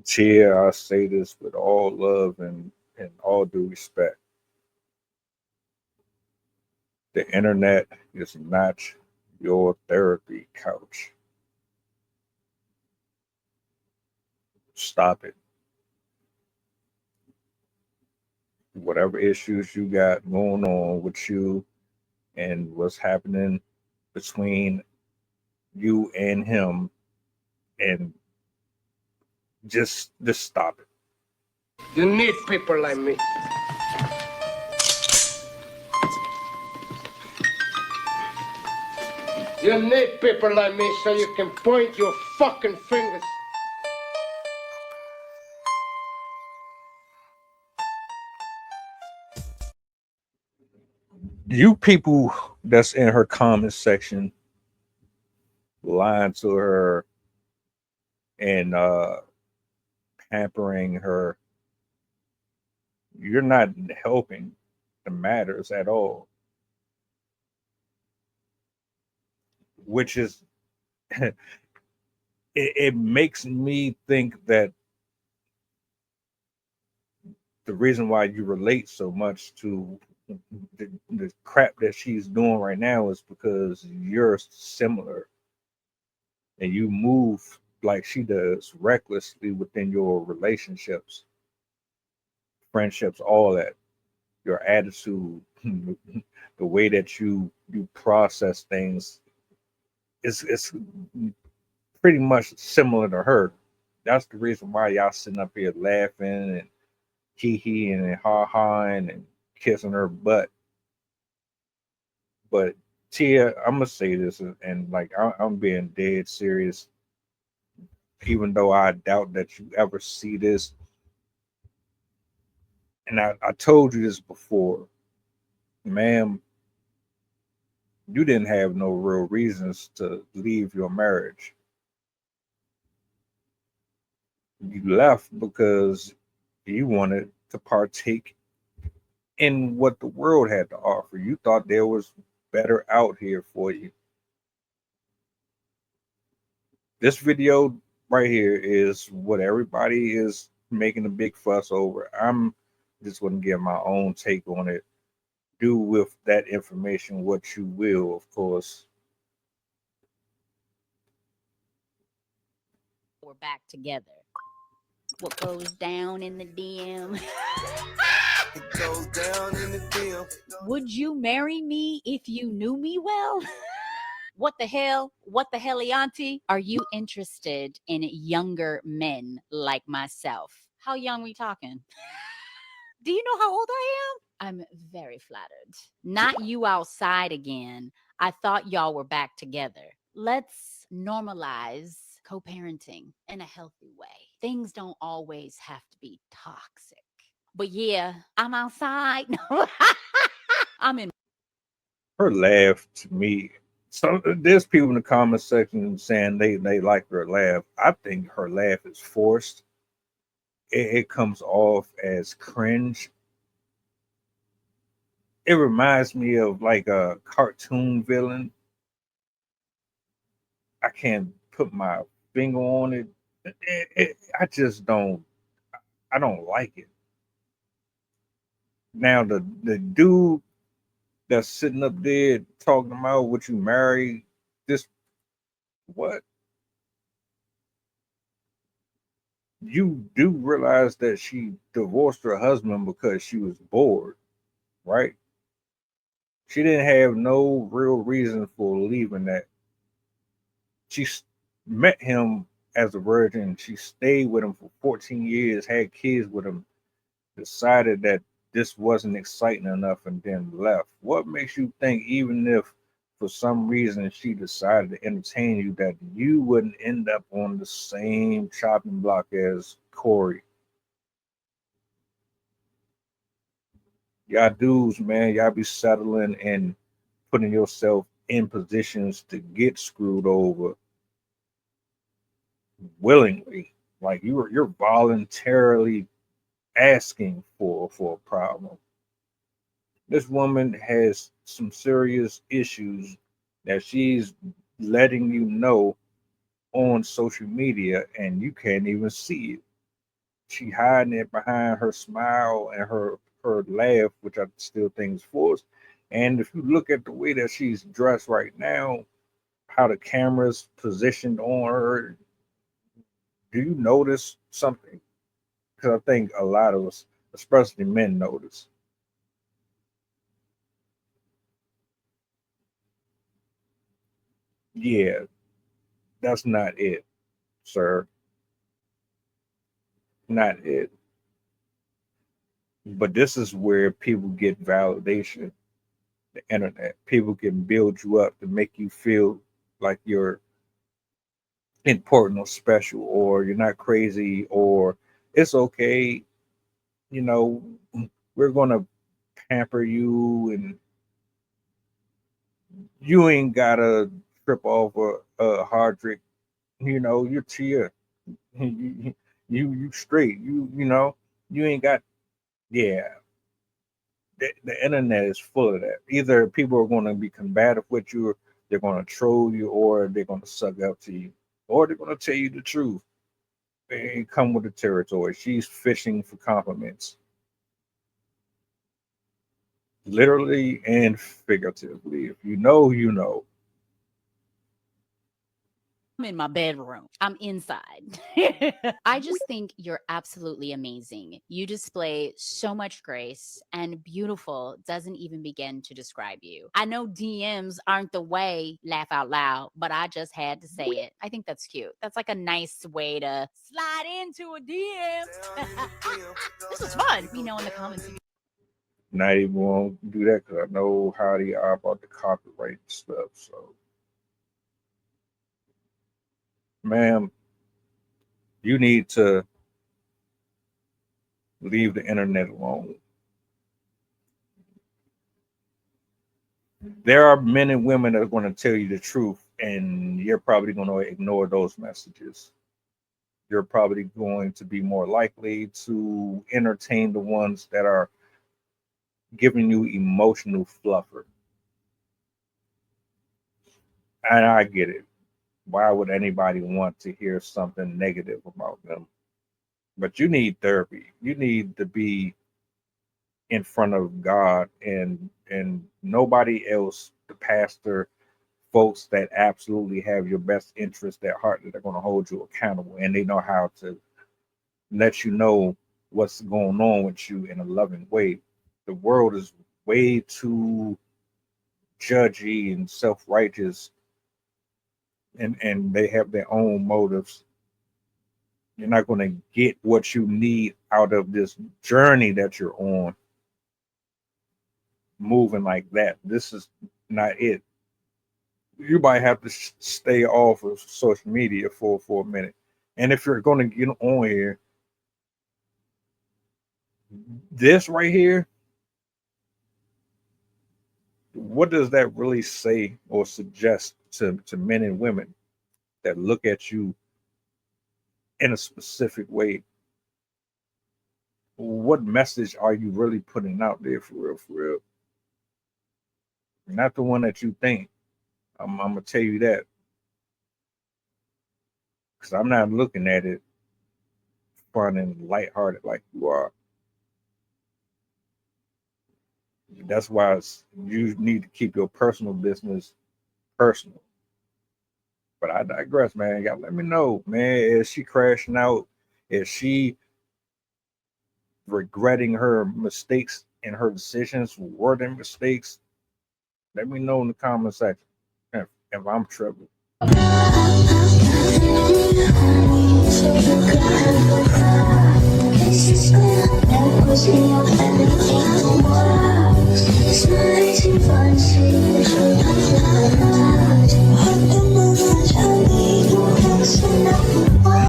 Tia, I say this with all love and all due respect. The internet is not your therapy couch. Stop it. Whatever issues you got going on with you and what's happening between you and him, and just stop it. You need people like me. You need people like me so you can point your fucking fingers. You people that's in her comment section lying to her and pampering her, you're not helping the matters at all. Which is it makes me think that the reason why you relate so much to the crap that she's doing right now is because you're similar and you move like she does recklessly within your relationships, friendships, all that. Your attitude, the way that you process things is pretty much similar to her. That's the reason why y'all sitting up here laughing and hee hee and ha ha and kissing her butt. But Tia, I'm gonna say this, and like I'm being dead serious, even though I doubt that you ever see this. And I told you this before, ma'am, you didn't have no real reasons to leave your marriage. You left because you wanted to partake in what the world had to offer. You thought there was better out here for you. This video right here is what everybody is making a big fuss over. I'm just going to give my own take on it. Do with that information what you will, of course. We're back together. What goes down in the DM? It goes down in the DM. Would you marry me if you knew me well? What the hell? What the helianti? Are you interested in younger men like myself? How young we talking? Do you know how old I am? I'm very flattered. Not you outside again. I thought y'all were back together. Let's normalize co-parenting in a healthy way. Things don't always have to be toxic. But yeah, I'm outside. I'm in. Her laugh to me. So there's people in the comment section saying they like her laugh. I think her laugh is forced. It comes off as cringe. It reminds me of like a cartoon villain. I can't put my finger on it. I just don't. I don't like it. Now the dude that's sitting up there talking about what you married, this what you do realize that she divorced her husband because she was bored, right? She didn't have no real reason for leaving that. She met him as a virgin. She stayed with him for 14 years, had kids with him, decided that this wasn't exciting enough, and then left. What makes you think, even if for some reason she decided to entertain you, that you wouldn't end up on the same chopping block as Corey? Y'all dudes, man, y'all be settling and putting yourself in positions to get screwed over willingly. Like you're voluntarily asking for a problem. This woman has some serious issues that she's letting you know on social media, and you can't even see it. She hiding it behind her smile and her laugh, which I still think is forced. And if you look at the way that she's dressed right now, how the camera's positioned on her, do you notice something? Because I think a lot of us, especially men, notice. Yeah, that's not it, sir. Not it. But this is where people get validation. The internet. People can build you up to make you feel like you're important or special, or you're not crazy, or it's okay. You know, we're gonna pamper you, and you ain't gotta trip off a hard drink. You know, you're cheer. You straight. You ain't got. Yeah, the internet is full of that. Either people are going to be combative with you, or they're going to troll you, or they're going to suck up to you, or they're going to tell you the truth. They come with the territory. She's fishing for compliments, literally and figuratively. If you know, you know. I'm in my bedroom. I'm inside. I just think you're absolutely amazing. You display so much grace, and beautiful doesn't even begin to describe you. I know DMs aren't the way, laugh out loud, but I just had to say it. I think that's cute. That's like a nice way to slide into a DM. This was fun. Let me know in the comments. Not even want to do that because I know how they are about the copyright stuff. So, ma'am, you need to leave the internet alone. There are men and women that are going to tell you the truth, and you're probably going to ignore those messages. You're probably going to be more likely to entertain the ones that are giving you emotional fluffer. And I get it. Why would anybody want to hear something negative about them? But you need therapy. You need to be in front of God and nobody else, the pastor, folks that absolutely have your best interest at heart, that are going to hold you accountable, and they know how to let you know what's going on with you in a loving way. The world is way too judgy and self-righteous, and they have their own motives. You're not going to get what you need out of this journey that you're on moving like that. This is not it. You might have to stay off of social media for a minute. And if you're going to get on here, this right here, what does that really say or suggest to men and women that look at you in a specific way? What message are you really putting out there for real, for real? Not the one that you think. I'm gonna tell you that, because I'm not looking at it fun and lighthearted like you are. That's why you need to keep your personal business personal. But I digress, man. Y'all let me know, man. Is she crashing out? Is she regretting her mistakes and her decisions? Were there mistakes? Let me know in the comment section if I'm tripping. It's